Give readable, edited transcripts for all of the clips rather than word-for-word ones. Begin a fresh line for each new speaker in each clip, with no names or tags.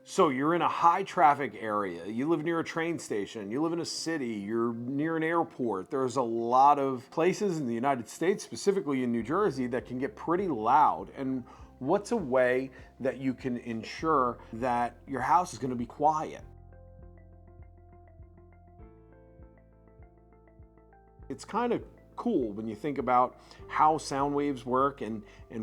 So you're in a high traffic area, you live near a train station, you live in a city, you're near an airport. There's a lot of places in the United States, specifically in New Jersey, that can get pretty loud. And what's a way that you can ensure that your house is going to be quiet? It's kind of cool when you think about how sound waves work and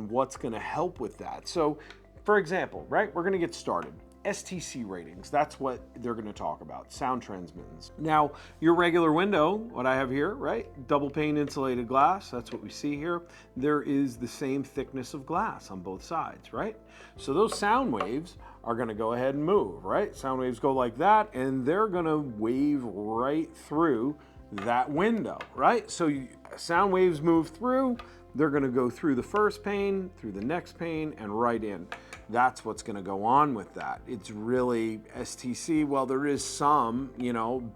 what's going to help with that. So, for example, right, we're going to get started. STC ratings, that's what they're going to talk about, sound transmittance. Now, your regular window, what I have here, right, double pane insulated glass, that's what we see here. There is the same thickness of glass on both sides, right? So those sound waves are going to go ahead and move, right? Sound waves go like that, and they're going to wave right through that window, right? So sound waves move through, they're going to go through the first pane, through the next pane, and right in. That's what's going to go on with that. It's really STC. Well, there is some,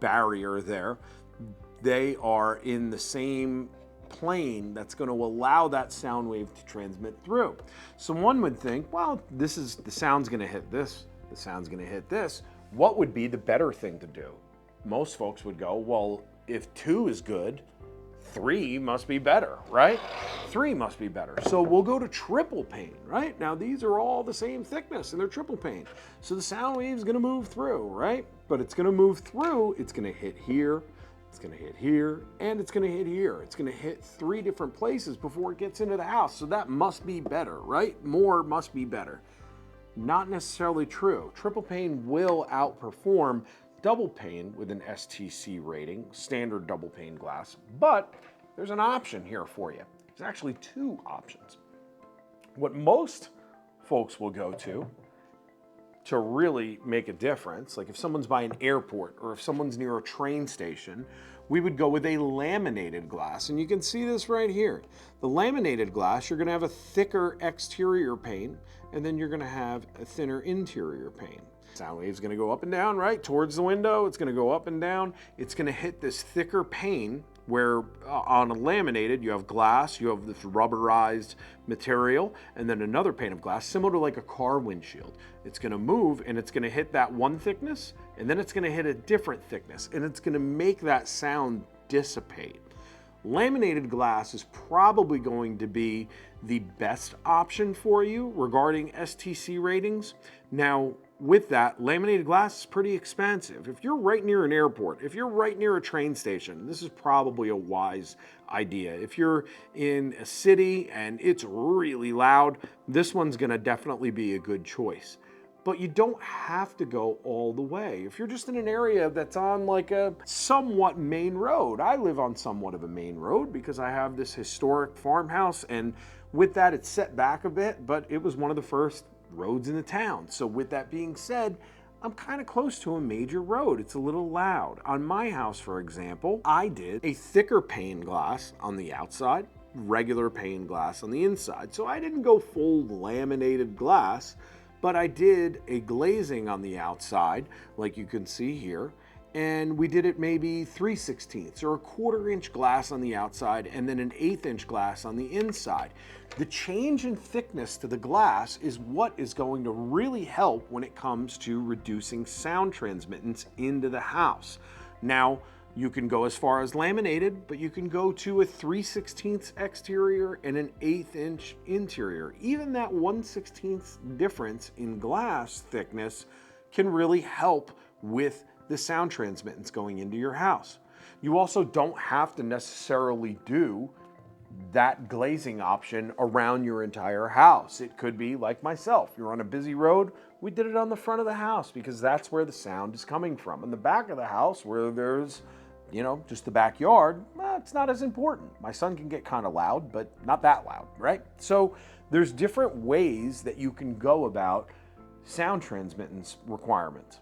barrier there. They are in the same plane that's going to allow that sound wave to transmit through. So one would think, well, the sound's going to hit this, the sound's going to hit this. What would be the better thing to do? Most folks would go, well, if 2 is good, 3 must be better, right? 3 must be better. So we'll go to triple pane, right? Now these are all the same thickness and they're triple pane. So the sound wave is gonna move through, right? But it's gonna move through, it's gonna hit here, it's gonna hit here, and it's gonna hit here. It's gonna hit 3 different places before it gets into the house. So that must be better, right? More must be better. Not necessarily true. Triple pane will outperform double pane with an STC rating, standard double pane glass, but there's an option here for you. There's actually 2 options. What most folks will go to really make a difference, like if someone's by an airport or if someone's near a train station, we would go with a laminated glass. And you can see this right here. The laminated glass, you're gonna have a thicker exterior pane, and then you're gonna have a thinner interior pane. Sound wave's gonna go up and down, right? Towards the window, it's gonna go up and down. It's gonna hit this thicker pane where on a laminated, you have glass, you have this rubberized material, and then another pane of glass, similar to like a car windshield. It's gonna move and it's gonna hit that one thickness, and then it's gonna hit a different thickness, and it's gonna make that sound dissipate. Laminated glass is probably going to be the best option for you regarding STC ratings. Now, with that, laminated glass is pretty expensive. If you're right near an airport, if you're right near a train station, this is probably a wise idea. If you're in a city and it's really loud, this one's gonna definitely be a good choice. But you don't have to go all the way. If you're just in an area that's on like a somewhat main road, I live on somewhat of a main road because I have this historic farmhouse, and with that it's set back a bit, but it was one of the first roads in the town. So with that being said, I'm kind of close to a major road. It's a little loud. On my house, for example, I did a thicker pane glass on the outside, regular pane glass on the inside. So I didn't go full laminated glass, but I did a glazing on the outside, like you can see here, and we did it maybe 3/16 or a 1/4 inch glass on the outside and then an 1/8 inch glass on the inside. The change in thickness to the glass is what is going to really help when it comes to reducing sound transmittance into the house. Now, you can go as far as laminated, but you can go to a 3/16 exterior and an 1/8 inch interior. Even that 1/16 difference in glass thickness can really help with the sound transmittance going into your house. You also don't have to necessarily do that glazing option around your entire house. It could be like myself. You're on a busy road, we did it on the front of the house because that's where the sound is coming from. In the back of the house where there's, just the backyard, it's not as important. My son can get kind of loud, but not that loud, right? So there's different ways that you can go about sound transmittance requirements.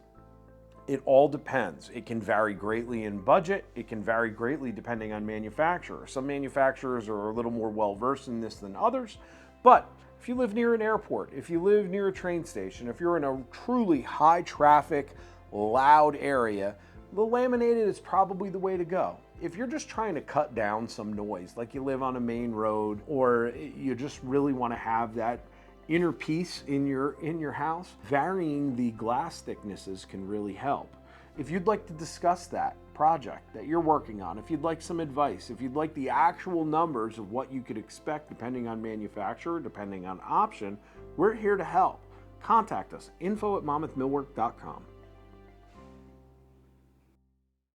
It all depends. It can vary greatly in budget. It can vary greatly depending on manufacturer. Some manufacturers are a little more well-versed in this than others, but if you live near an airport, if you live near a train station, if you're in a truly high traffic, loud area, the laminated is probably the way to go. If you're just trying to cut down some noise, like you live on a main road, or you just really want to have that inner peace in your house, varying the glass thicknesses can really help. If you'd like to discuss that project that you're working on, if you'd like some advice, if you'd like the actual numbers of what you could expect depending on manufacturer, depending on option, we're here to help. Contact us, info@mammothmillwork.com.